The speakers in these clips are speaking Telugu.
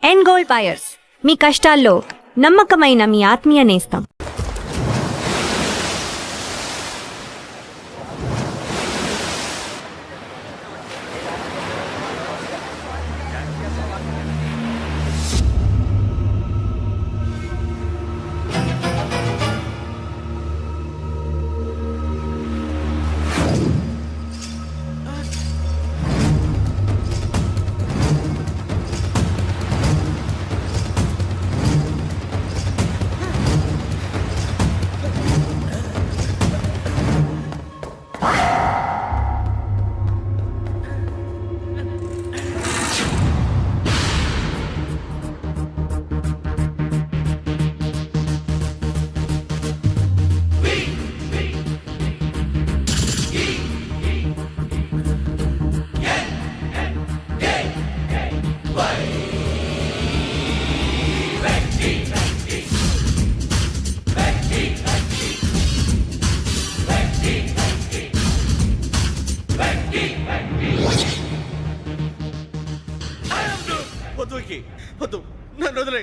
ఎండ్ గోల్డ్ బయర్స్, మీ కష్టాల్లో నమ్మకమైన మీ ఆత్మీయ నేస్తం.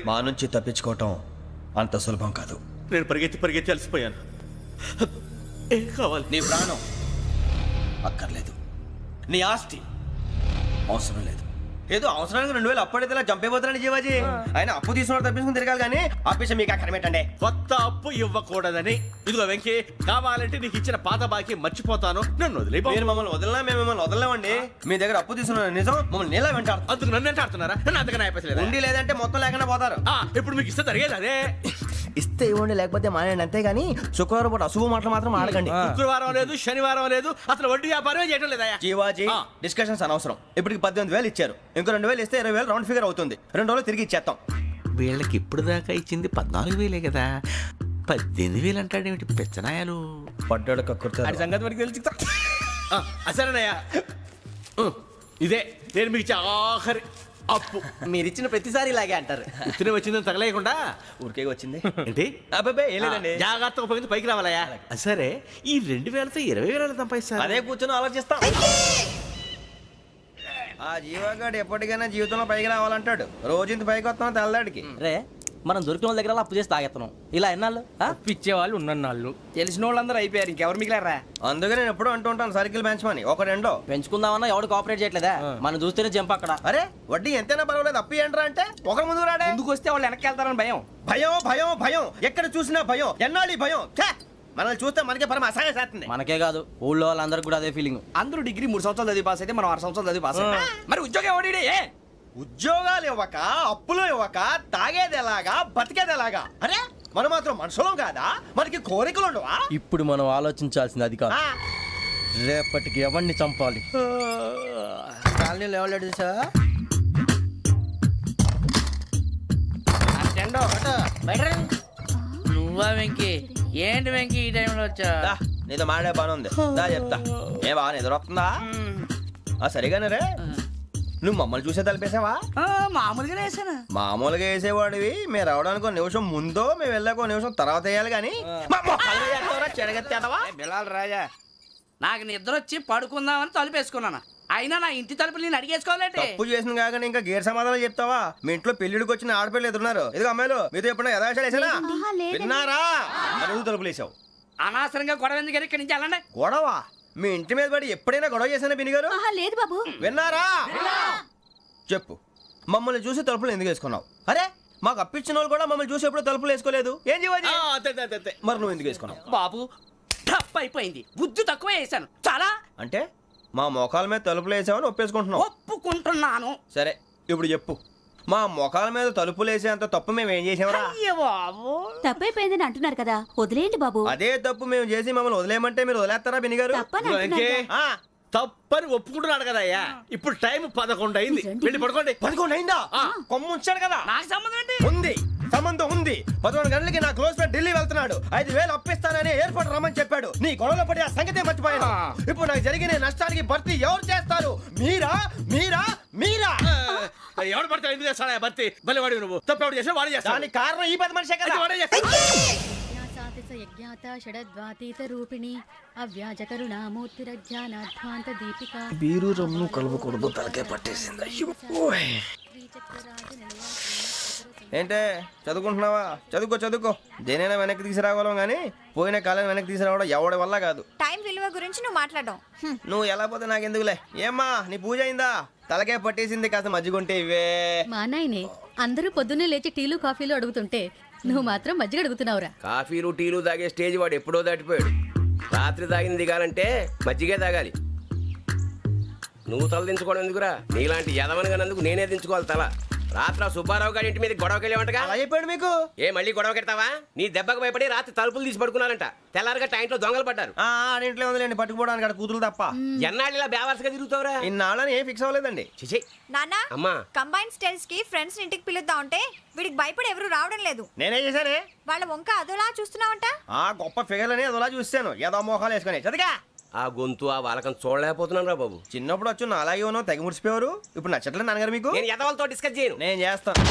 మా నుంచి తప్పించుకోవటం అంత సులభం కాదు. నేను పరిగెత్తి అలసిపోయాను. ఏం కావాలి? నీ ప్రాణం అక్కర్లేదు, నీ ఆస్తి అవసరం లేదు. ఏదో అవసరానికి 2000 అప్పుడైతే ఇలా చంపేపోతారని జీవాజీ. ఆయన అప్పు తీసుకున్న తప్పించుకుని తిరగాలి కానీ ఆపేసి మీకు అక్కడ పెట్టండి. కొత్త అప్పు ఇవ్వకూడదని. ఇదిగో వెంకీ, కావాలంటే నీకు ఇచ్చిన పాత బాకీ మర్చిపోతాను, నన్ను వదిలే. మీరు మమ్మల్ని వదలనా? మేము మిమ్మల్ని వదలలేమండి. మీ దగ్గర అప్పు తీసుకున్న నిజం మమ్మల్ని నీలా వెంటాడు. అందుకు నన్ను ఎంత ఆడుతున్నారా? నన్ను అంతగా నాయపసలేదు. ఉండి లేదంటే మొత్తం లేకుండా పోతారు. ఇప్పుడు మీకు ఇస్తే జరిగేది అదే. ఇస్తే ఇవ్వండి, లేకపోతే మానేయండి, అంతేగాని శుక్రవారం పూట అశుభ మాటలు మాత్రం ఆడకండి. శుక్రవారం లేదు, శనివారం లేదు, అసలు వడ్డీ వ్యాపారమే చేయడం లేదా? జీవాజీ, డిస్కషన్స్ అనవసరం. ఇప్పటికి 18,000 ఇచ్చారు, ఇంకో 2,000 ఇస్తే 20,000 రౌండ్ ఫిగర్ అవుతుంది. 2 రోజులు తిరిగి ఇచ్చేస్తాం. వీళ్ళకి ఇప్పుడు దాకా ఇచ్చింది 14,000 కదా, 18,000 అంటాడేమిటి పెచ్చనాయాలు? పడ్డాడు కక్కుర్తాడు. సంగతి వరకు తెలిసి అసలేనయ్యా, ఇదే నేను మీకు ఇచ్చే ఆఖరి అప్పు. మీరు ఇచ్చిన ప్రతిసారి ఇలాగే అంటారు. ఉత్తినే వచ్చిందని తగలేయకుండా ఊరికే వచ్చింది ఏంటి? అబ్బాయి ఏం లేదండి, జాగ్రత్తగా ఉపయోగించి పైకి రావాలయ్యా. సరే, ఈ 2,000తో 20,000 సంపాదిస్తారు. అదే కూర్చొని ఆలోచిస్తాం. ఆ జీవగాడు ఎప్పటికైనా జీవితంలో పైకి రావాలంటాడు. రోజు ఇంత పైకి వస్తాం తెల్లడికి. రే, మనం దొరికిన వాళ్ళ దగ్గర అప్పు చేసి తాగెత్తనం. ఇలా ఎన్నాళ్ళు పిచ్చేవాళ్ళు ఉన్నన్నాళ్ళు తెలిసిన వాళ్ళందరూ అయిపోయారు, ఇంకెవరు మిగిలారా? అందుకే నేను ఎప్పుడు అంటూ ఉంటాను, సర్కిల్ బెంచ్ మని ఒక రెండో పెంచుకుందామన్నా ఎవడు కోఆపరేట్ చేయట్లేదా? మనం చూస్తేనే జంప్ అక్కడ. అరే వడ్డీ ఎంతైనా పర్వాలేదు, అప్పు ఏంట్రా అంటే ఒక ముందు రాడే. ముందుకు వస్తే వాళ్ళు వెనక్కి వెళ్తారని భయం. భయం భయం భయం, ఎక్కడ చూసినా భయం. ఎన్నాళ్ళు ఈ భయం? మనల్ని చూస్తే మనకే పరమ అసహాయం చేస్తుంది. మనకే కాదు, ఊళ్ళో వాళ్ళందరికీ కూడా అదే ఫీలింగ్. అందరూ డిగ్రీ 3 సంవత్సరాలు చదివి పాస్ అయితే మనం 6 సంవత్సరాలు చదివి పాస్ అయ్యాం. మరి ఉద్యోగం ఎవడి? ఉద్యోగాలు ఇవ్వక, అప్పులు ఇవ్వక, తాగేది ఎలాగా, బతికేది ఎలాగా? అరే మనం మాత్రం మనుషులం కాదా? మనకి కోరికలు ఉండవా? ఇప్పుడు మనం ఆలోచించాల్సింది అది కాదు, రేపటికి ఎవరిని చంపాలి. కాలనీలో ఎవరు సార్? నువ్వా వెంకీ? ఏంటి వెంకీ ఈ టైంలో వచ్చా? నీతో మాడే పని ఉంది, దా చెప్తా. ఏ బాగా నిద్రొస్తుందా? సరిగానే రే, నువ్వు మమ్మల్ని చూసే తలిపేసావా? మామూలుగానే వేసాను. మామూలుగా వేసేవాడివి. మేము రావడానికి 1 నిమిషం ముందో, మేము వెళ్ళాక 1 నిమిషం తర్వాత వేయాలి కానీ బిలాల్ రాజా, నాకు నిద్ర వచ్చి పడుకుందామని తలుపేసుకున్నాను. అయినా నా ఇంటి తలుపులు నేను అడిగేసుకోవాలంటే తప్పు చేసిన కాక ఇంకా గేర్ సమాధానం చెప్తావా? మీ ఇంట్లో పెళ్లిడికి వచ్చిన ఆడపిల్లలు ఎదురున్నారు. ఇదిగో అమ్మాయిలు, మీతో ఎప్పుడైనా యథాశాలు వేసానా? విన్నారా? అడుగు తలుపులు వేసావు. అనవసరంగా గొడవ ఎందుకు? ఇక్కడి నుంచి వెళ్ళండి. గొడవ? మీ ఇంటి మీద పడి ఎప్పుడైనా గొడవ చేశానా బిని గారు? లేదు బాబు. విన్నారా? చెప్పు, మమ్మల్ని చూసి తలుపులు ఎందుకు వేసుకున్నావు? అరే మాకు అప్పించిన వాళ్ళు కూడా మమ్మల్ని చూసి ఎప్పుడు తలుపులు వేసుకోలేదు. ఏం చేయాలి? మరి నువ్వు ఎందుకు వేసుకున్నావు? బాబు టప్ అయిపోయింది, బుద్ధి తక్కువ వేసాను చాలా. అంటే మా మోకాల మీద తలుపులు వేసామని ఒప్పేసుకుంటున్నావు? ఒప్పుకుంటున్నాను. సరే ఇప్పుడు చెప్పు, మా మొఖాల మీద తలుపులు వేసేంత తప్పు మేము ఏం చేసామరా? బాబు తప్పైపోయిందని అంటున్నారు కదా, వదిలేయండి బాబు. అదే తప్పు మేము చేసి మమ్మల్ని వదిలేయమంటే మీరు వదిలేస్తారా బిని గారు? తప్పని ఒప్పుకుంటున్నాడు కదా అయ్యా. ఇప్పుడు టైం 11 అయింది, వెళ్ళి పడుకోండి. 11 అయిందా? కొమ్ము ఉంచాడు కదా. నాకు సంబంధం ఏంటి? ఉంది, సంబంధం ఉంది. 11 గంటలకి నా క్లోజ్ ఫ్రెండ్ ఢిల్లీ వెళ్తున్నాడు. 5,000 అప్పిస్తానని ఎయిర్పోర్ట్ రమ్మని చెప్పాడు. నీ గొడవలో పడి ఆ సంగతే మర్చిపోయాను. ఇప్పుడు నాకు జరిగిన నష్టానికి భర్తీ ఎవరు చేస్తారు? మీరా మీరా మీరా? ఎవడు పడితే ఎందుకు చేస్తాడా భర్తీ? భలే వాడి నువ్వు. తప్పు ఎవడు చేసా వాడే చేస్తాడు. దానికి కారణం ఈ 10 మనిషే కదా. వాడే చేస్తాడు. యజ్ఞాత షడద్వాతీత రూపిణి అవ్యాజ కరుణామూర్తిరజ్ఞానాధ్వాంత దీపికా బీరు రమ్ము కలుపుకూడదు, తలకే పట్టేసింది. ఏంటే చదువుకుంటున్నావా? చదువుకో దేనైనా వెనక్కి తీసుకురావాలం కానీ పోయిన కాలం వెనక్కి తీసుకురావడం ఎవడి వల్ల కాదు. టైం విలువ గురించి నువ్వు మాట్లాడడం నువ్వు ఎలా పోతే నాకెందుకులే. ఏమ్మా నీ పూజ అయిందా? తలకే పట్టేసింది, కాస్త మజ్జిగుంటే ఇవే. మా నాయనే అందరూ పొద్దున్నే లేచి టీలు కాఫీలు అడుగుతుంటే నువ్వు మాత్రం మజ్జిగ అడుగుతున్నావురా. కాఫీలు టీలు తాగే స్టేజ్ వాడు ఎప్పుడో దాటిపోయాడు. రాత్రి తాగింది దిగాలంటే మజ్జిగే తాగాలి. నువ్వు తల దించుకోవడం ఎందుకురా? నీలాంటి యదవనగానందుకు నేనే దించుకోవాలి తల. రాత్రి ఆ సుబ్బారావు గారి ఇంటి మీద గొడవకి వెళ్ళేవంటగా. అలా చెప్పాడు మీకు? ఏ మళ్ళీ గొడవ కెడతావా? నీ దెబ్బకు భయపడి రాత్రి తలుపులు తీసి పడుకున్నారంట. తెల్లారగా టైంట్లో దొంగలు పడ్డారు. ఆడింట్లో ఉందిలేండి, పట్టుకుపోవడానికి అక్కడ కూతురు తప్ప. ఎన్నాళ్ళు ఇలా బేవర్స్గా తిరుగుతావురా? ఇన్నాళ్ళని ఏం ఫిక్స్ అవ్వలేదండి. చిచి నానా అమ్మా కంబైన్ స్టైల్స్ కి ఫ్రెండ్స్ ఇంటికి పిలుద్దాం అంటే వీడికి భయపడి ఎవరు రావడం లేదు. నేనేం చేశానే? వాళ్ళ వంక అదోలా చూస్తున్నావంట. ఆ గొప్ప ఫిగర్లని అదోలా చూస్తాను, ఏదో మోహాలు వేసుకొని. చదిగా ఆ గొంతు ఆ వాలకం చూడలేకపోతున్నాను రా బాబు. చిన్నప్పుడు వచ్చి నా అలాగే ఉన్నావు, తెగ ముడిచిపోయారు. ఇప్పుడు నచ్చట్లేదు నాన్నగారు మీకు? నేను యదవలతో డిస్కస్ చేయను. నేను చేస్తాను.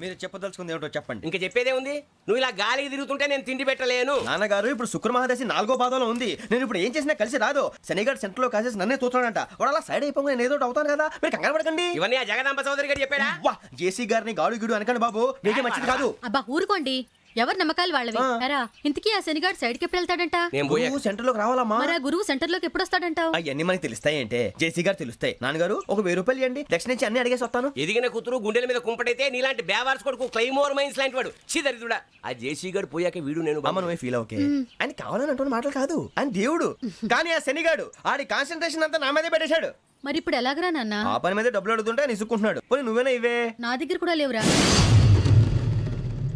మీరు చెప్పదలుచుకుంది ఏమిటో చెప్పండి. ఇంకా చెప్పేదే ఉంది. నువ్వు ఇలా గాలికి తిరుగుతుంటే నేను తిండి పెట్టలేను. నాన్నగారు ఇప్పుడు శుక్ర మహాదశి 4వ పాదంలో ఉంది. నేను ఇప్పుడు ఏం చేసినా కలిసి రాదు. శనిగారు సెంటర్ లో కాసేసి నన్నే చూస్తున్నాడంట. వాడు అలా సైడ్ అయిపోయి నేను ఏదో ఒకటి అవుతాను కదా, మీరు కంగారు పడకండి. ఇవన్నీ ఆ జగదాంబ చౌదరి గారు చెప్పాడా? వా జేసీ గారిని గాడు గిడు అనకండి బాబు, మీకే మంచిది కాదు. అబ్బా ఊరుకోండి, ఎవరి నమ్మకాలు వాళ్ళవి. ఎరా ఇంతకీ ఆ శనిగాడు సైడ్కి ఎప్పుడు వెళ్తాడంట? నేను పోయా. నువ్వు సెంటర్ లోకి రావాలమ్మా. మరి ఆ గురువు సెంటర్ లోకి ఎప్పుడు వస్తాడంటావు? అవన్నీ మనకి తెలుస్తాయి అంటే జేసీ గారు తెలుస్తాయి. నాన్నగారు ఒక 1000 రూపాయలు ఇవ్వండి, దక్షిణ నుంచి అన్ని అడిగేసి వస్తాను. ఎదిగిన కూతురు గుండెల మీద కుంపటైతే నీలాంటి బేవార్స్ కొడుకు క్లైమోర్ మైన్స్ లాంటి వాడు చీదరిదుడా. ఆ జేసీ గారు పోయాక వీడు నేను అమ్మ నువ్వే ఫీల్ ఓకే. ఆయన కావాలని అంటున్న మాటలు కాదు, ఆయన దేవుడు. కానీ ఆ శనిగాడు ఆడి కాన్సన్ట్రేషన్ అంతా నా మీదే పెట్టేశాడు. మరి ఇప్పుడు ఎలాగరా నాన్న? ఆ పని మీద డబ్బులు అడుగుతుంటే ఆయన ఇసుక్కుంటున్నాడు. పోనీ నువ్వేనా ఇవే? నా దగ్గర కూడా లేవురా.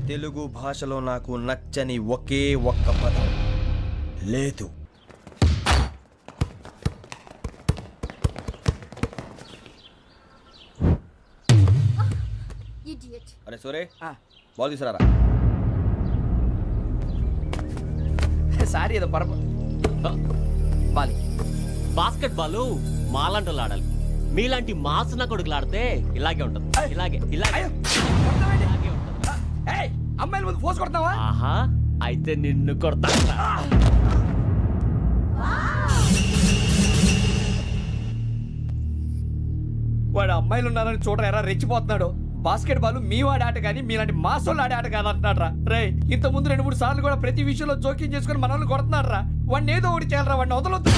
తెలుగు భాషలో నాకు నచ్చని ఒకే ఒక్క పదం లేదు. అరే సోరే బాల్ తీసుకురారా. సారీ ఏదో బాలి బాస్కెట్ బాల్ మాలాంటి వాళ్ళు ఆడాలి. మీలాంటి మాసన కొడుకులు ఆడితే ఇలాగే ఉంటుంది. ఇలాగే ఇలాగే ఇలాగే ఉంటుంది. అమ్మాయిల ముందు ఫోర్స్ కొడతావా? ఆహా అయితే నిన్ను కొడతా. వాడు అమ్మాయిలు ఉన్నారని చూడరా ఎలా రెచ్చిపోతున్నాడు. బాస్కెట్ బాల్ మీ వాడి ఆట కానీ మీలాంటి మాసోళ్ళు ఆడే ఆట కాదు అంటున్నాడు రా. రే ఇంత ముందు 2-3 సార్లు కూడా ప్రతి విషయంలో జోక్యం చేసుకుని మనల్ని కొడుతున్నాడు రా. వాడిని ఏదో ఒకటి చేయాలరా, వాడిని వదలొద్దు.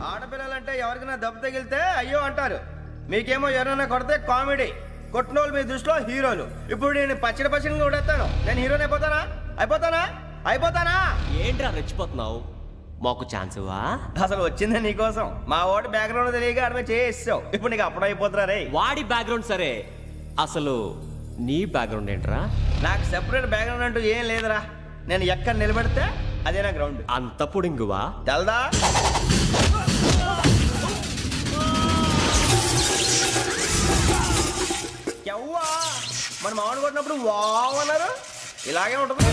ఆడపిల్లలంటే ఎవరికైనా దెబ్బ తగిలితే అయ్యో అంటారు, మీకేమో ఎవరైనా కొడితే కామెడీ. కొట్టిన వాళ్ళు మీ దృష్టిలో హీరోలు. ఇప్పుడు నేను పచ్చడి కొడేస్తాను, నేను హీరోని అయిపోతానా? ఏంట్రా రెచ్చిపోతున్నావు? మాకు ఛాన్స్ ఇవ్వా? అసలు వచ్చిందే నీకోసం. మా ఓటు బ్యాక్గ్రౌండ్ తెలియక ఆడమే చేసావు. ఇప్పుడు నీకు అప్పుడు అయిపోతున్నా రే. వాడి బ్యాక్గ్రౌండ్ సరే, అసలు నీ బ్యాక్గ్రౌండ్ ఏంట్రా? నాకు సెపరేట్ బ్యాక్గ్రౌండ్ అంటూ ఏం లేదురా. నేను ఎక్కడ నిలబెడితే అదే నా గ్రౌండ్. అంత పొడింగువా? తెల్దా? ఎవ్వా మన మామిడి కొట్టినప్పుడు వావ్ అన్నారు, ఇలాగే ఉంటుంది.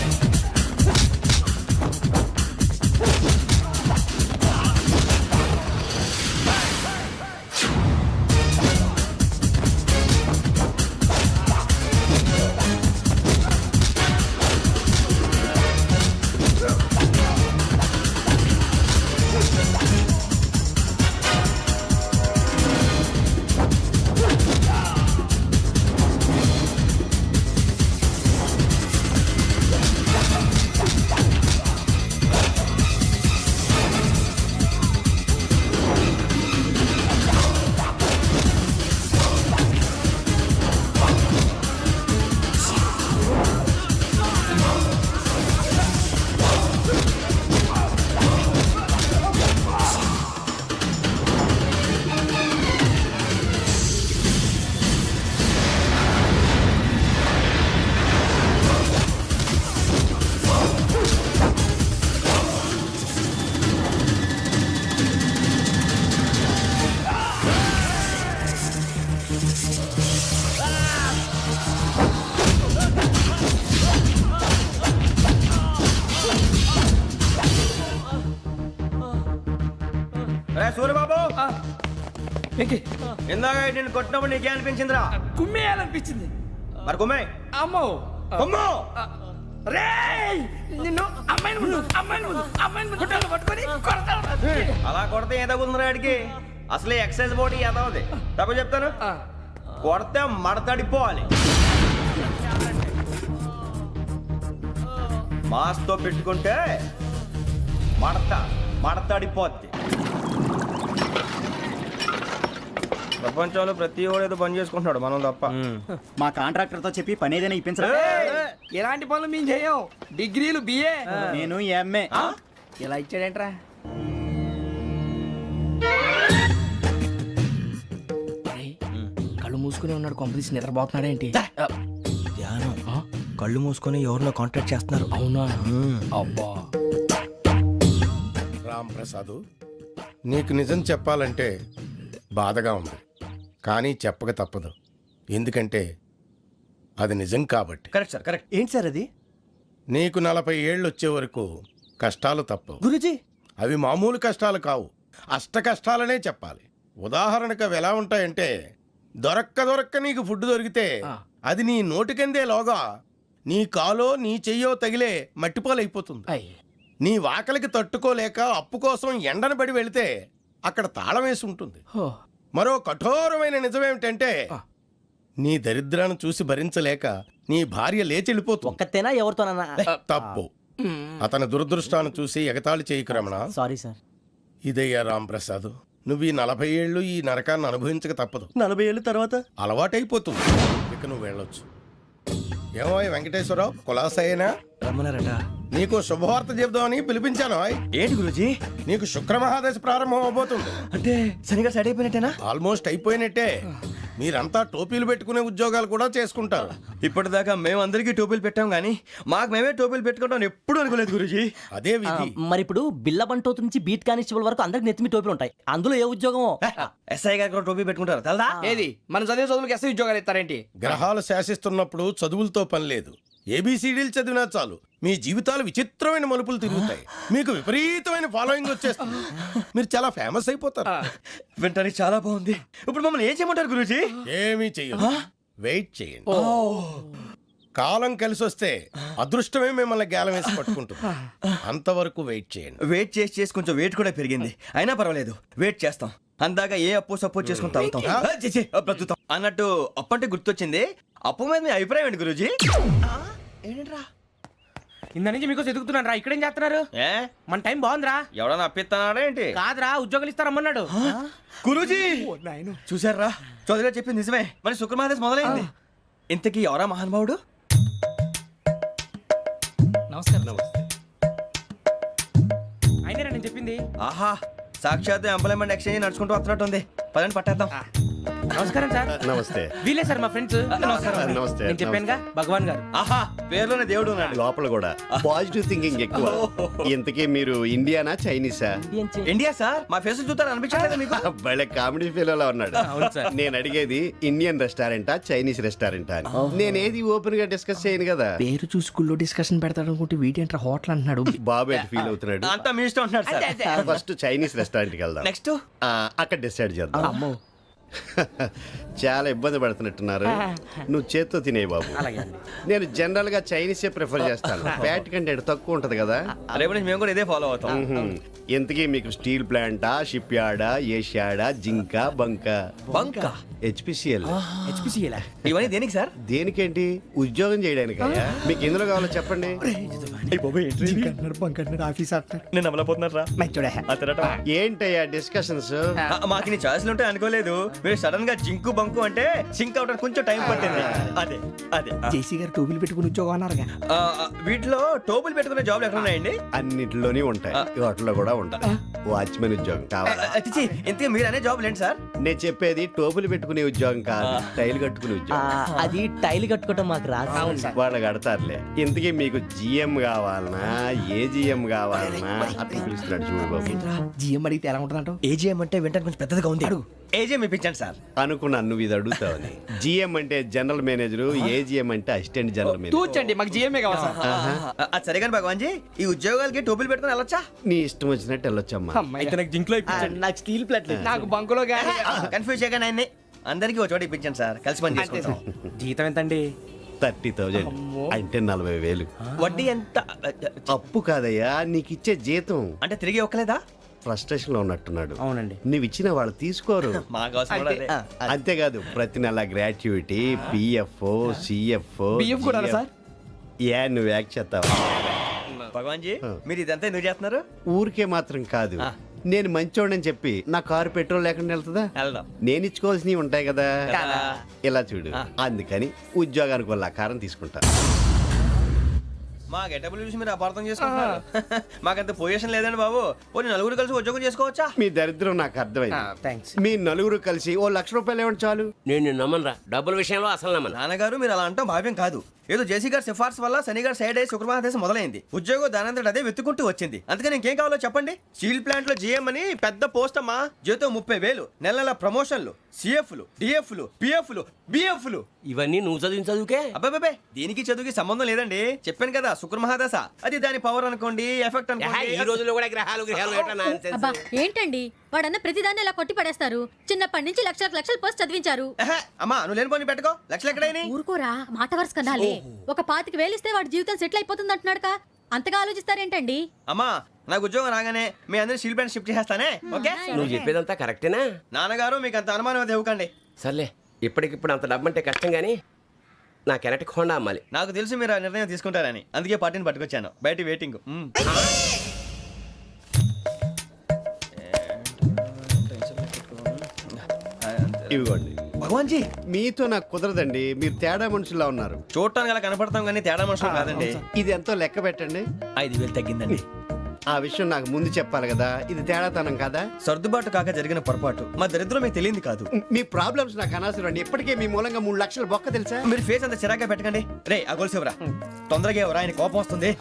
ఇందాక నేను కొట్టినప్పుడు నీకే అనిపించిందిరా? కుమ్మేయాలనిపించింది. మరి కొమ్మే. అమ్మో కొమ్ము. రేయ్ నిన్ను అమ్మాయిని గుట్టలు పట్టుకొని కొడతాను. అలా కొడితే ఏం తగ్గుతుందిరా ఆడికి? అసలే ఎక్సైజ్ బాడీ ఏదవుది. తప్ప చెప్తాను, కొడితే మడతడిపోవాలి. మాస్తో పెట్టుకుంటే మడతడిపోద్ది. ప్రపంచంలో ప్రతి వాడు ఏదో పని చేసుకుంటున్నాడు, మనం తప్ప. మా కాంట్రాక్టర్ తో చెప్పి పని ఏదైనా ఇప్పించరా? ఎలాంటి పనులు మేము చేయం. డిగ్రీలు బిఏ, నేను ఎంఏ. ఇలా ఇచ్చాడేంట్రా? కళ్ళు మూసుకుని ఉన్నాడు, కొంపదీసి నిద్రపోతున్నాడేంటి? ధ్యానం. కళ్ళు మూసుకొని ఎవరినో కాంటాక్ట్ చేస్తున్నారు. అవునా? అబ్బా రామ్ ప్రసాద్, నీకు నిజం చెప్పాలంటే బాధగా ఉంది, కానీ చెప్పక తప్పదు. ఎందుకంటే అది నిజం కాబట్టి. Correct sir, correct. ఏంటి సార్ అది? నీకు 40 ఏళ్ళు వచ్చే వరకు కష్టాలు తప్పవు. గురుజీ, అవి మామూలు కష్టాలు కావు, అష్ట కష్టాలనే చెప్పాలి. ఉదాహరణకు అవి ఎలా ఉంటాయంటే, దొరక్క నీకు ఫుడ్ దొరికితే అది నీ నోటికందే లోగా నీ కాలో నీ చెయ్యో తగిలే మట్టిపాలైపోతుంది. నీ వాకలికి తట్టుకోలేక అప్పు కోసం ఎండను పడి వెళితే అక్కడ తాళం వేసి ఉంటుంది. మరో కఠోరమైన నిజమేమిటంటే, నీ దరిద్రాన్ని చూసి భరించలేక నీ భార్య లేచి వెళ్ళిపోతుంది. ఒక్కతేనా ఎవరితోనన్నా? తప్పు. అతని దురదృష్టాన్ని చూసి ఎగతాళి చేయకు రమణ. Sorry sir. ఇదయ్యా రాంప్రసాద్, నువ్వు ఈ 40 ఏళ్ళు ఈ నరకాన్ని అనుభవించక తప్పదు. 40 ఏళ్ళ తర్వాత అలవాటైపోతుంది. ఇక నువ్వు వెళ్ళొచ్చు. ఏమో వెంకటేశ్వరరావు, కులాసైనా రమ్మన్నారట. నీకు శుభవార్త చెబుదామని పిలిపించాను. ఏంటి గురుజీ? నీకు శుక్రమహాదశ ప్రారంభం అవబోతుంది. అంటే సరిగా సెట్ అయిపోయినట్టేనా? ఆల్మోస్ట్ అయిపోయినట్టే. మీరంతా టోపీలు పెట్టుకునే ఉద్యోగాలు కూడా చేసుకుంటారు. ఇప్పటిదాకా మేమందరికీ టోపీలు పెట్టాం కానీ మాకు మేమే టోపీలు పెట్టుకుంటాం ఎప్పుడు అనుకోలేదు గురుజీ. అదే విధి. మరి ఇప్పుడు బిల్ల బంటోతు నుంచి బీట్ కానిస్టేబుల్ వరకు అందరికి నెత్తిమి టోపీలు ఉంటాయి. అందులో ఏ ఉద్యోగం? ఎస్ఐ గారు కూడా టోపీ పెట్టుకుంటారు తెలదా? ఏది మన చదివే చదువులకు ఎస్ఐ ఉద్యోగాలు ఇస్తారేంటి? గ్రహాలు శాసిస్తున్నప్పుడు చదువులతో పని లేదు. ఏబిసిడీలు చదివినా చాలు మీ జీవితాలు విచిత్రమైన మలుపులు తిరుగుతాయి. మీకు విపరీతమైన ఫాలోయింగ్ వచ్చేస్తుంది. మీరు చాలా ఫేమస్ అయిపోతారు. వింటానికి చాలా బాగుంది. ఇప్పుడు మమ్మల్ని ఏం చేయమంటారు గురుజీ? ఏమీ చెయ్యదు, వెయిట్ చేయండి. కాలం కలిసి వస్తే అదృష్టమే మిమ్మల్ని గేలం వేసి పట్టుకుంటుంది. అంతవరకు వెయిట్ చేయండి. వెయిట్ చేసి కొంచెం వెయిట్ కూడా పెరిగింది. అయినా పర్వాలేదు, వెయిట్ చేస్తాం. అందాక ఏ అప్పు సపోర్ట్ చేసుకుని తాగుతాం, బ్రతుకుతాం అన్నట్టు. అప్పు అంటే గుర్తొచ్చింది, అప్పు మీద మీ అభిప్రాయం ఏంటి గురూజీ? ఏంటరా ఇంత నుంచి మీకు ఎదుగుతున్నాను రా. ఇక్కడేం చేస్తున్నారు? ఏ మన టైం బాగుందిరా. ఎవడన్నా అప్పిస్తున్నాడా ఏంటి? కాదురా, ఉద్యోగాలు ఇస్తారమ్మన్నాడు. గురూజీ చూసారా, చౌదరిగా చెప్పింది నిజమే. మరి శుక్రమహాదేశ్ మొదలైంది. ఇంతకీ ఎవరా మహానుభావుడు? నమస్కారం. అయినా నేను చెప్పింది. ఆహా, సాక్షాత్ ఎంప్లాయ్మెంట్ ఎక్స్చేంజ్ నడుచుకుంటూ వస్తున్నట్టు ఉంది. పదండి పట్టేద్దాం. నమస్కారం సార్. నమస్తే. వీలే సార్ మా ఫ్రెండ్స్. నమస్కారం. నమస్తే. నేను చెప్పానుగా, భగవాన్ గారు. ఆహా, పేర్లోనే దేవుడు ఉన్నాడు. లోపల కూడా పాజిటివ్ థింకింగ్ ఎక్కువ. ఇంతకీ మీరు ఇండియానా చైనీసా? India sir. మా ఫేస్ చూస్తారు అనిపించలేదు మీకు? భలే కామెడీ ఫీల్ అలా ఉన్నాడు. అవును సార్. నేను అడిగేది ఇండియన్ రెస్టారెంటా చైనీస్ రెస్టారెంటా అని. నేనేది ఓపెన్ గా డిస్కస్ చేయను కదా. పేరు చూసి స్కూల్లో డిస్కషన్ పెడతాడు అనుకుంటే వీటేంట్రా హోటల్ అంటున్నాడు. బాబు ఎట్ ఫీల్ అవుతున్నాడు. అంతా మీ ఇష్టం అంటున్నాడు సార్. ఫస్ట్ చైనీస్ రెస్టారెంట్ కి వెళ్దాం. నెక్స్ట్ అక్కడ డిసైడ్ చేద్దాం. చాలా ఇబ్బంది పడుతున్నట్టున్నారు. నువ్వు చేత్తో తినే బాబు. నేను జనరల్ గా చైనీసే ప్రిఫర్ చేస్తాను. ఫ్యాట్ కంటెంట్ తక్కువ ఉంటది కదా. రేపు నుంచి మేము కూడా ఇదే ఫాలో అవుతాం. ఎంతకీ మీకు స్టీల్ ప్లాంటా, షిప్ యార్డా, ఏషియాడా, జింక, బంకా? బంకా, హెచ్పిసిఎల్. ఇవన్నీ దేనికి సార్? దేనికేంటి? ఉద్యోగం చేయడానికి. మీకు ఎందులో కావాలో చెప్పండి. నేను అమలపోతున్నారా? ఏంటయ్యా డిస్కషన్స్? మాకు నీ ఛాయిస్లు ఉంటాయి అనుకోలేదు. మీరు సడన్ గా జింకు బంకు అంటే సింక్ అవడానికి కొంచెం టైం పట్టింది. అదే అదే జేసీ గారు టోపీలు పెట్టుకుని ఉద్యోగం అన్నారుగా. వీటిలో టోపులు పెట్టుకునే జాబ్లు ఎక్కడ ఉన్నాయండి? అన్నిటిలోనే ఉంటాయి, వాటిలో కూడా ఉంటాయి. వాచ్మెన్ ఉద్యోగం కావాలా? ఇంతకీ మీరు అనే జాబ్ ఏంటి సార్? నేను చెప్పేది టోపులు పెట్టుకునే కప్పుకునే ఉద్యోగం కాదు టైల్ కట్టుకునే ఉద్యోగం. అది టైల్ కట్టుకోవటం మాకు రాదు. వాళ్ళు కడతారులే. ఇంతకీ మీకు జిఎం కావాలనా ఏ జిఎం కావాలనా అట్లా పిలుస్తున్నాడు చూడు బాబు. జిఎం అడిగితే ఎలా ఉంటుందంట? ఏజీఎం అంటే వింటానికి కొంచెం పెద్దదిగా ఉంది. అడుగు. ఏజీఎం ఇప్పించండి సార్. అనుకున్నాను నువ్వు ఇది అడుగుతావని. జిఎం అంటే జనరల్ మేనేజర్, ఏజిఎం అంటే అసిస్టెంట్ జనరల్ మేనేజర్. తూచండి, మాకు జిఎంఏ కావాలి సార్. అది సరే కానీ భగవాన్ జీ, ఈ ఉద్యోగాలకి టోపీలు పెట్టుకుని వెళ్ళొచ్చా? నీ ఇష్టం వచ్చినట్టు వెళ్ళొచ్చమ్మా. అమ్మాయి. నాకు జింక్లో నాకు స్టీల్ ప్లేట్ నాకు బంకులో గానీ కన్ఫ్యూజ్ చేయగానే ఆయన్ని అందరికీ ఒక చోట ఇప్పించండి సార్, కలిసి పని చేసుకుంటాం. జీతం ఎంతండి? 30,000 అంటే 40,000. వడ్డీ ఎంత? అప్పు కాదయ్యా, నీకు ఇచ్చే జీతం. అంటే తిరిగి ఒక్కలేదా? ఫ్రస్ట్రేషన్ లో ఉన్నట్టున్నాడు. అవునండి. నువ్వు ఇచ్చిన వాళ్ళు తీసుకోరు. మాకు అవసరం కూడా అదే. అంతేకాదు ప్రతి నెల గ్రాట్యుటీ, పిఎఫ్, సిఎఫ్. బియ్యం కూడా సార్? ఏ నువ్వు యాక్ చేస్తావా? భగవాన్ జీ, మీరు ఇదంతా ఎందుకు చేస్తున్నారు? ఊరికే మాత్రం కాదు, నేను మంచోడని చెప్పి నా కారు పెట్రోల్ లేకుండా వెళ్తుందా? వెళ్దాం. నేను ఇచ్చుకోవాల్సినవి ఉంటాయి కదా. కదా. ఇలా చూడు, అందుకని ఉద్యోగానికి వాళ్ళ ఆకారం తీసుకుంటా. మా గెటబుల్ చూసి మీరు అపార్థం చేసుకుంటున్నారు. మాకంత పొజిషన్ లేదండి బాబు. పోనీ నలుగురు కలిసి ఉద్యోగం చేసుకోవచ్చా? మీ దరిద్రం నాకు అర్థమైంది. థ్యాంక్స్. మీ నలుగురు కలిసి ఓ ₹1,00,000 ఇవ్వండి చాలు. నేను నమ్మనరా, డబ్బుల విషయంలో అసలు నమ్మను. నాన్నగారు మీరు అలా అంటాం భావ్యం కాదు. ఏదో జేసీ గారి సిఫార్సు వల్ల శని గారు సైడ్ అయ్యి శుక్రమహాదేశం మొదలైంది. ఉద్యోగం దానంతటి అదే వెతుకుంటూ వచ్చింది. అందుకని ఇంకేం కావాలో చెప్పండి. స్టీల్ ప్లాంట్ లో జీఎం అని పెద్ద పోస్ట్ అమ్మా. జీతం 30,000, నెల నెల ప్రమోషన్లు, సిఎఫ్లు, డిఎఫ్లు, పిఎఫ్లు, బిఎఫ్లు. ఇవన్నీ నువ్వు చదివిన చదువుకే. అబ్బాబే, దీనికి చదువుకి సంబంధం లేదండి. చెప్పాను కదా, శుక్రమహాదశ. అది దాని పవర్ అనుకోండి, ఎఫెక్ట్ ఈ అనుకోండి. రోజుల్లో కూడా గ్రహాలు ఏటా nonsense? అబ్బా ఏంటండి వాడన్న ప్రతిదాన్ని ఇలా కొట్టి పడేస్తారు. చిన్నప్పటి నుంచి లక్షలు పోస్ట్ చదివించారు. ఎహె, అమ్మా నువ్వు లేని పోనీ పెట్టుకో. లక్షలు ఎక్కడైనా ఊరుకోరా, మాట వరుస కదాలే. ఒక 25,000 ఇస్తే వాడి జీవితం సెటిల్ అయిపోతుంది అంటున్నాడుగా. అంతగా ఆలోచిస్తారేంటండి? అమ్మా నాకు ఉద్యోగం రాగానే మీ అందరినీ స్టీల్ ప్లాంట్ షిఫ్ట్ చేస్తానే. ఓకే? నువ్వు చెప్పేదంతా కరెక్టేనా? నాన్నగారు మీకు అంత అనుమానం అది ఇవ్వకండి. సర్లే, ఇప్పటికిప్పుడు అంత డబ్బు అంటే కష్టం కానీ నా కెనటిక్ హోండా అమ్మాలి. నాకు తెలుసు మీరు ఆ నిర్ణయం తీసుకుంటారని, అందుకే పార్టీని పట్టుకొచ్చాను. బయట వెయిటింగ్. ఇవ్వండి. భగవాన్ జీ, మీతో నాకు కుదరదండి, మీరు తేడా మనుషుల్లా ఉన్నారు. చూడటానికి అలా కనపడతాం కానీ తేడా మనుషులు కాదండి. ఇది ఎంతో లెక్క పెట్టండి. 5,000 తగ్గిందండి. ఆ విషయం నాకు ముందు చెప్పాలి కదా, ఇది తేడాతనం కదా. సర్దుబాటు కాక జరిగిన పొరపాటు. మా దరిద్రం మీకు తెలియంది కాదు. మీ ప్రాబ్లమ్స్ నాకు అనవసరం అండి. ఇప్పటికే మీ మూలంగా 3 లక్షలు బొక్క తెలుసా. మీరు ఫేస్ అంత చిరాగ్గా పెట్టకండి. రే ఆ గొలుసు ఎవరా? తొందరగా ఎవరా, ఆయన కోపం వస్తుంది.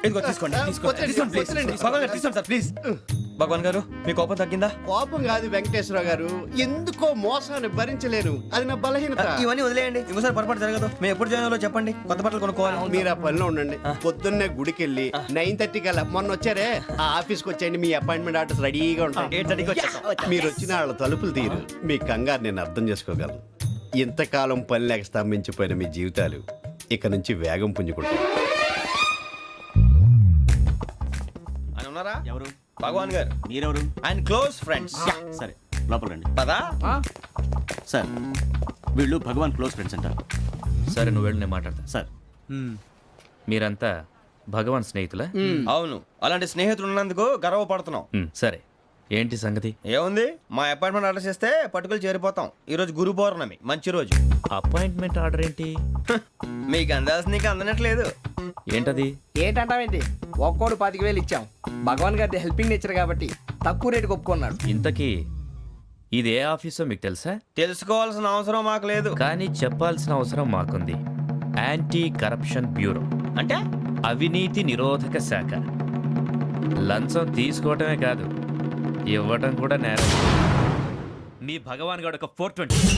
ఇదిగో తీసుకోండి. తీసుకోండి ప్లీజ్. భగవాన్ గారు తీసుకోండి సార్ ప్లీజ్. భగవాన్ గారు మీ కోపం తగ్గిందా? కోపం కాదు వెంకటేశ్వర గారు, ఎందుకో మోసాన్ని భరించలేను, అది నా బలహీనత. ఇవన్నీ వదిలేయండి, ఇంకోసారి పొరపాటు జరగదు. మేము ఎప్పుడు జాయిన్ అవ్వాలో చెప్పండి, కొత్త బట్టలు కొనుక్కోవాలి. మీరు ఆ పనిలో ఉండండి. పొద్దున్నే గుడికి వెళ్ళి 9:30 కల్లా, మొన్న వచ్చారే ఆ ఆఫీస్కి వచ్చేయండి. మీ అపాయింట్మెంట్ ఆర్డర్స్ రెడీగా ఉంటాయి. 8:30కి వచ్చేస్తాం. మీరు వచ్చిన వాళ్ళ తలుపులు తీరు. మీ కంగారు నేను అర్థం చేసుకోగలను. ఇంతకాలం పని లేక స్తంభించిపోయిన మీ జీవితాలు ఇక నుంచి వేగం పుంజుకుంటాయి. ఆయన ఉన్నారా? ఎవరు? భగవాన్ గారు. మీరెవరు? ఆయన క్లోజ్ ఫ్రెండ్స్. సరే లోపల రండి. పదా సార్ వీళ్ళు భగవాన్ క్లోజ్ ఫ్రెండ్స్ అంటారు. సరే నువ్వు వెళ్ళి నేను మాట్లాడతా. సార్ మీరంతా భగవాన్ స్నేహితులా? అవును, అలాంటి స్నేహితులు ఉన్నందుకు గర్వపడుతున్నాం. సరే ఏంటి సంగతి? ఏముంది, మా అపాయింట్మెంట్ ఆర్డర్ చేస్తే పట్టుకులు చేరిపోతాం. ఈ రోజు గురు పౌర్ణమి, మంచి రోజు. అపాయింట్మెంట్ ఆర్డర్ ఏంటి? మీకు అందాల్సిన నీకు అందనట్లేదు. ఏంటది? ఏంటంటావేంటి? ఒక్కోడు 25,000 ఇచ్చాం. భగవాన్ గారి హెల్పింగ్ నేచర్ కాబట్టి తక్కువ రేటుకి ఒప్పుకున్నాడు. ఇంతకీ ఇది ఏ ఆఫీసో మీకు తెలుసా? తెలుసుకోవాల్సిన అవసరం మాకు లేదు, కానీ చెప్పాల్సిన అవసరం మాకుంది. యాంటీ కరప్షన్ బ్యూరో అంటే అవినీతి నిరోధక శాఖ. లంచం తీసుకోవటమే కాదు, ఇవ్వటం కూడా నేరం. మీ భగవాన్ గారు ఒక 420.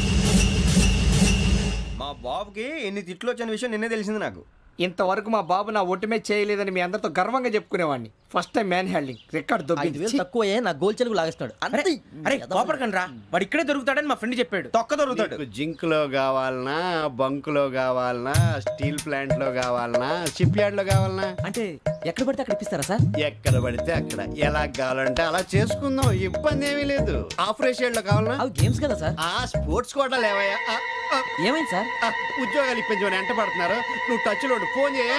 మా బాబుకి ఎన్ని తిట్లు వచ్చిన విషయం నిన్నే తెలిసింది నాకు. ఇంతవరకు మా బాబు నా ఒట్టుమే చేయలేదని మీ అందరితో గర్వంగా చెప్పుకునేవాడిని. First time man handing record 5,000 తక్కువే నా గోల్ చెలుగు లాగేస్తున్నాడు. అరే కోపడకండి రా, వాడు ఇక్కడే దొరుకుతాడని మా ఫ్రెండ్ చెప్పాడు. తొక్క దొరుకుతాడు. మీకు జింక్ లో కావాలనా, బంక్ లో కావాలనా, స్టీల్ ప్లాంట్ లో కావాలనా, షిప్ యార్డ్ లో కావాలనా? అంటే ఎక్కడ పడితే అక్కడ ఇప్పిస్తారా సార్? ఎక్కడ పడితే అక్కడ, ఎలా కావాలంటే అలా చేసుకుందాం, ఇబ్బంది ఏమీ లేదు. ఆపరేషన్ లో కావాలనా? అవి గేమ్స్ కదా సార్. ఆ స్పోర్ట్స్ కోటా లేవయ్యా. ఏమైంది సార్? ఉద్యోగాలు ఇప్పించమని ఎంట పడుతున్నారు. నువ్వు టచ్ లో ఫోన్ చేయ.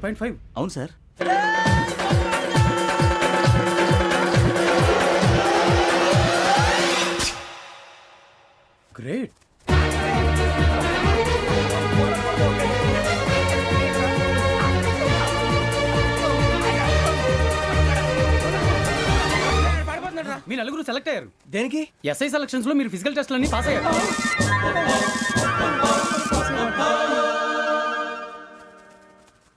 1.5 అవును సార్. గ్రేట్. మీ నలుగురు సెలెక్ట్ అయ్యారు. దేనికి? ఎస్ఐ సెలక్షన్స్ లో మీరు ఫిజికల్ టెస్ట్ అన్ని పాస్ అయ్యారు.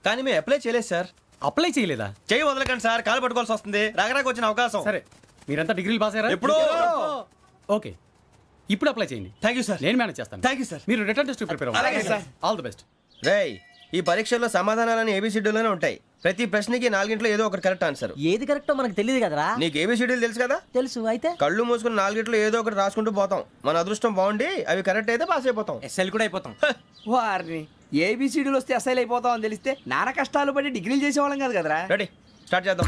కానీ మేము అప్లై చేయలేదు సార్. అప్లై చేయలేదా? చేయి వదలకండి సార్, కాలు పట్టుకోవాల్సి వస్తుంది. రాగరాకు వచ్చిన అవకాశం. సరే, మీరంతా డిగ్రీలు పాస్ అయ్యారా? ఎప్పుడో. ఓకే, ఇప్పుడు అప్లై చేయండి. Thank you sir. నేను మేనేజ్ చేస్తాను. Thank you sir. మీరు రిటర్న్ టెస్ట్ ప్రిపేర్ అలాగే అవ్వండి. సార్. All the best. రేయ్, ఈ పరీక్షల్లో సమాధానాలని ఏబిసిడ్యూల్లోనే ఉంటాయి. ప్రతి ప్రశ్నకి 4 ఏదో ఒకటి కరెక్ట్ ఆన్సర్. ఏది కరెక్టో మనకు తెలియదు కదరా. నీకు ఏబిసిడ్యూల్ తెలుసు కదా? తెలుసు. అయితే కళ్ళు మూసుకుని 4 ఏదో ఒకటి రాసుకుంటూ పోతాం. మన అదృష్టం బాగుండి అవి కరెక్ట్ అయితే పాస్ అయిపోతాం. ఎస్ఎల్ కూడా అయిపోతాం. వారిని ఏబిసిడీలు వస్తే ఎస్ఐలు అయిపోతాం అని తెలిస్తే నాన్న కష్టాలు పడి డిగ్రీలు చేసేవాళ్ళం కాదు కదరా. రెడీ, స్టార్ట్ చేద్దాం.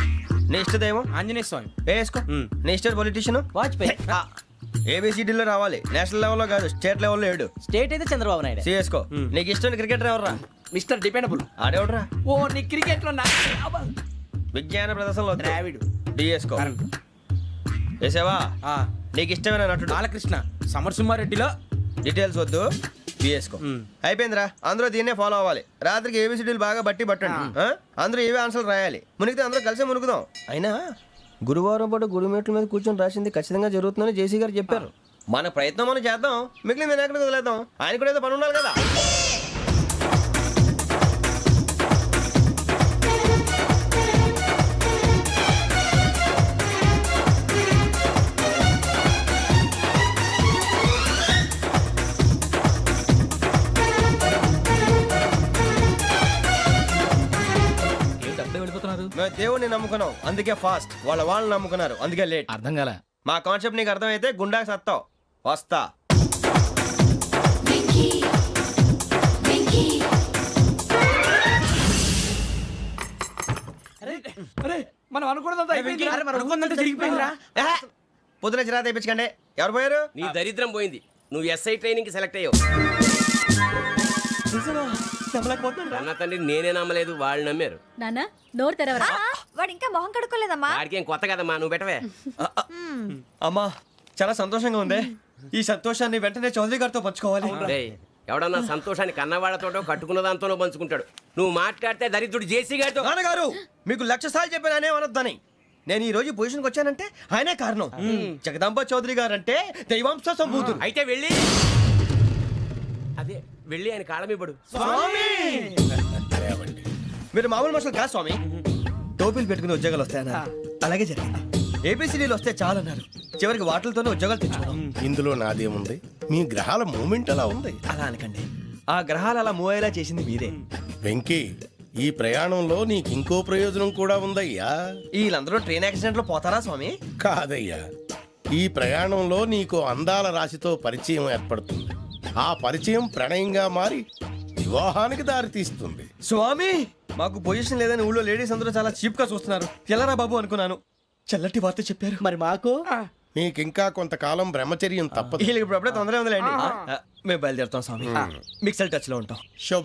నీ ఇష్టదేమో ఆంజనేయ స్వామి. వేసుకో. నీ ఇష్ట పొలిటీషియన్ వాజ్పేయి. ఏబిసిడీలో రావాలి. నేషనల్ లెవెల్లో కాదు, స్టేట్ లెవెల్లో 7. స్టేట్ అయితే చంద్రబాబు నాయుడు. సిఎస్కో. నీకు ఇష్టం క్రికెటర్ ఎవర్రా? Mister dependable. ఆడేవడరా? ఓ నీ క్రికెట్ లో విజ్ఞాన ప్రదర్శనలో ద్రావిడు. డిఎస్కో. వేసావా? నీకు ఇష్టమైన నటుడు? బాలకృష్ణ. సమర్సింహారెడ్డిలో డీటెయిల్స్ వద్దు, బిఎస్కో. అయిపోయిందిరా. అందరూ దీన్నే ఫాలో అవ్వాలి. రాత్రికి ఏబిసిడీలు బాగా బట్టి పట్టండి. అందరూ ఏవే ఆన్సర్లు రాయాలి. మునిగితే అందరూ కలిసి మునుగుదాం. అయినా గురువారం పాటు గురుమేట్ల మీద కూర్చొని రాసింది ఖచ్చితంగా జరుగుతుందని జేసీ గారు చెప్పారు. మన ప్రయత్నం మనం చేద్దాం, మిగిలింది నేను ఎక్కడికి వదిలేద్దాం. ఆయన కూడా ఏదో పని ఉండాలి కదా. మేము దేవుడిని నమ్ముకున్నాం, అందుకే ఫాస్ట్. వాళ్ళు నమ్ముకున్నారు, అందుకే లేట్. అర్థం కాల. మా కాన్సెప్ట్ నీకు అర్థమైతే గుండా సత్తావు. వస్తా. మనం అనుకున్నదంతా జరిగిపోయిందిరా. పొద్దున చిరా తెప్పించకండి. ఎవరు పోయారు? నీ దరిద్రం పోయింది. నువ్వు ఎస్ఐ ట్రైనింగ్ కి సెలెక్ట్ అయ్యావు. అన్న తండ్రి నేనే నమ్మలేదు, వాళ్ళు నమ్మారు. నాన్న నోరు తెరవరా. వాడు ఇంకా మొహం కడుక్కోలేదమ్మా. వాడికి ఏం కొత్త కదమ్మా, నువ్వు పెట్టవే. అమ్మా, చాలా సంతోషంగా ఉంది. ఈ సంతోషాన్ని వెంటనే చౌదరి గారితో పంచుకోవాలి. డేయ్, ఎవడన్నా సంతోషాన్ని కన్నవాళ్లతోటో కట్టుకున్న దాంతోనో పంచుకుంటాడు. నువ్వు మాట్లాడితే దరిద్రుడు జేసీ గారితో. నాన్నగారు, మీకు 1,00,000 సార్లు చెప్పాను అనే అనొద్దని. నేను ఈ రోజు పొజిషన్కి వచ్చానంటే ఆయనే కారణం. జగదాంబ చౌదరి గారు అంటే దైవాంశ సంభూతుడు. అయితే వెళ్ళి అదే వెళ్ళి ఆయన కాళ్ళమివ్వడు. మీరు మామూలు మనుషులు కాదు స్వామి. టోపీలు పెట్టుకుని ఉద్యోగాలు వస్తాయన్నారు, అలాగే జరిగింది. ఏబిసిడీలు వస్తే చాలన్నారు, చివరికి వాటిలతోనే ఉద్యోగాలు తెచ్చుకున్నాం. ఇందులో నాదేముంది? మీ గ్రహాల మూమెంట్ అలా ఉంది. అలా అనకండి, ఆ గ్రహాలు అలా మూవ్ అయ్యేలా చేసింది మీరే. వెంకీ, ఈ ప్రయాణంలో నీకు ఇంకో ప్రయోజనం కూడా ఉందయ్యా. వీళ్ళందరూ ట్రైన్ యాక్సిడెంట్ లో పోతారా స్వామి? కాదయ్యా, ఈ ప్రయాణంలో నీకు అందాల రాశితో పరిచయం ఏర్పడుతుంది. ఆ పరిచయం ప్రణయంగా మారి వివాహానికి దారితీస్తుంది. స్వామి, మాకు పొజిషన్ లేదని ఊళ్ళో లేడీస్ అందరూ చాలా చీప్ గా చూస్తున్నారు. ఎలారా బాబు అనుకున్నాను. చల్లటి వార్త చెప్పారు. మరి మాకు నీకింకా కొంతకాలం బ్రహ్మచర్యం తప్పదు. వీళ్ళకి ఇప్పుడు అప్పుడే తొందరగా ఉందిలేండి. మేము బయలుదేరుతాం స్వామి. మిక్సెల్ టచ్ లో ఉంటాం. శుభ